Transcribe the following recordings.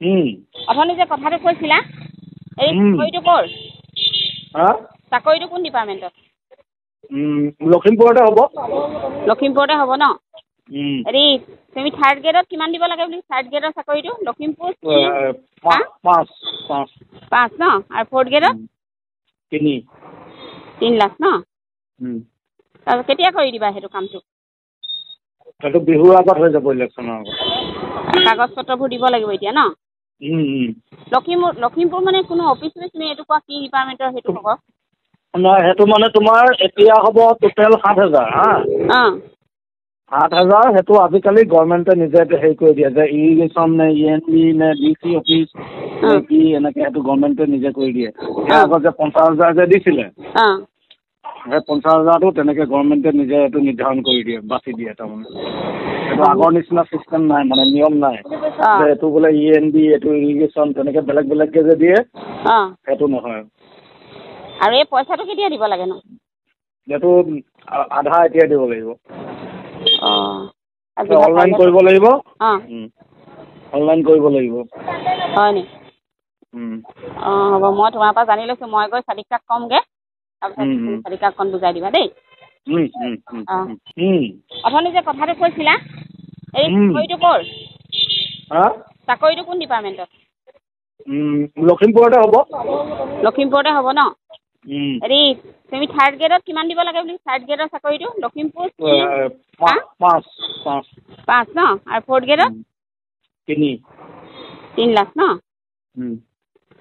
উম, অথনি যে কথাটো কৈছিলা এই চাকৰিটো ক'ৰ হা চাকৰিটো কোন ডিপাৰ্টমেণ্টত লখিমপুৰতে হ'ব। লখিমপুৰতে হ'ব ন উম, হেৰি তুমি থাৰ্ড গ্ৰেডত কিমান দিব লাগে বুলি থাৰ্ড গ্ৰেডৰ চাকৰিটো লখিমপুৰ পাঁচ 5 ন আৰু ফ'ৰ্থ গ্ৰেডত 3 লাখ ন তাৰপিছত কেতিয়া কৰি দিবা সেইটো কামটো সেইটো বিহুৰ আগত হৈ যাব ইলেকশ্যনৰ আগত কাগজ পত্ৰবোৰ দিব লাগিব এতিয়া ন লখিমপুৰ মানে কোনো অফিচ তুমি এইটো কোৱা কি ডিপাৰ্টমেণ্টৰ সেইটো হ'ব নহয় সেইটো মানে তোমাৰ এতিয়া হ'ব টোটেল 7,000 হা অঁ 7,000 সেইটো আজিকালি গভৰ্ণমেণ্টে নিজে হেৰি কৰি দিয়ে যে ইৰিগেশ্যন নে ENB নে DC অফিচ নে কি এনেকৈ সেইটো গভৰ্ণমেণ্টে নিজে কৰি দিয়ে ইয়াৰ আগত যে 50,000 যে দিছিলে অঁ সেই 50,000টো তেনেকৈ গভৰ্ণমেণ্টে নিজে এইটো নিৰ্ধাৰণ কৰি দিয়ে বাছি দিয়ে তাৰমানে এইটো আগৰ নিচিনা চিষ্টেম নাই মানে নিয়ম নাই যে এইটো বোলে ENB এইটো ইৰিগেশ্যন তেনেকৈ বেলেগ বেলেগকৈ যে দিয়ে সেইটো নহয় আৰু এই পইচাটো কেতিয়া দিব লাগেনো এইটো আধা এতিয়া দিব লাগিব অঁ অনলাইন কৰিব লাগিব অঁ অনলাইন কৰিব লাগিব হয় নি অঁ হ'ব মই তোমাৰ পৰা জানি লৈছোঁ মই গৈ চালিকাক ক'মগৈ তাৰপিছত চালিকাকখন বুজাই দিবা দেই অঁ অথনি যে কথাটো কৈছিলা এই চাকৰিটো ক'ৰ চাকৰিটো কোন ডিপাৰ্টমেণ্টত লখিমপুৰতে হ'ব লখিমপুৰতে হ'ব ন হেৰি তুমি থাৰ্ড গ্ৰেডত কিমান দিব লাগে বুলি থাৰ্ড গ্ৰেডৰ চাকৰিটো লখিমপুৰ 5 ন আৰু ফ'ৰ্থ গ্ৰেডত 3 লাখ ন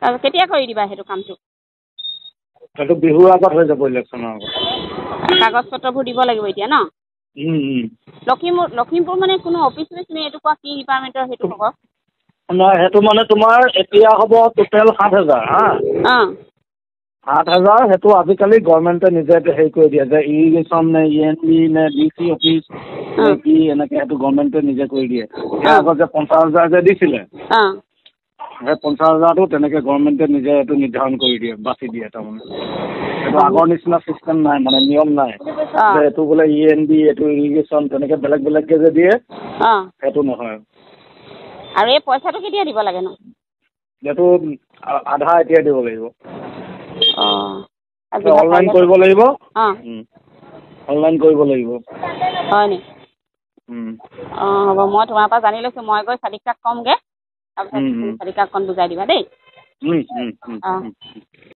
তাৰপিছত কেতিয়া কৰি দিবা সেইটো কামটো সেইটো বিহুৰ আগত হৈ যাব ইলেকশ্যনৰ আগত কাগজ পত্ৰবোৰ দিব লাগিব এতিয়া ন লখিমপুৰ মানে কোনো অফিচ তুমি এইটো কোৱা কি ডিপাৰ্টমেণ্টৰ সেইটো হ'ব নহয় সেইটো মানে তোমাৰ এতিয়া হ'ব টোটেল 7,000 হা অঁ 7,000 সেইটো আজিকালি গভৰ্ণমেণ্টে নিজে হেৰি কৰি দিয়ে যে ইৰিগেশ্যন নে ENB নে DC অফিচ নে কি এনেকৈ সেইটো গভৰ্ণমেণ্টে নিজে কৰি দিয়ে ইয়াৰ আগত যে 50,000 যে দিছিলে সেই 50,000টো তেনেকৈ গভৰ্ণমেণ্টে নিজে এইটো নিৰ্ধাৰণ কৰি দিয়ে বাছি দিয়ে তাৰমানে এইটো আগৰ নিচিনা চিষ্টেম নাই মানে নিয়ম নাই যে এইটো বোলে ENB এইটো ইৰিগেশ্যন তেনেকৈ বেলেগ বেলেগকৈ যে দিয়ে সেইটো নহয় আৰু এই পইচাটো কেতিয়া দিব লাগেনো এইটো আধা এতিয়া দিব লাগিব অঁ অনলাইন কৰিব লাগিব অনলাইন কৰিব লাগিব হয় নি অঁ হ'ব মই তোমাৰ পৰা জানি লৈছোঁ মই গৈ চালিকাক ক'মগৈ তাৰপিছত চালিকাকখন বুজাই দিবা দেই অঁ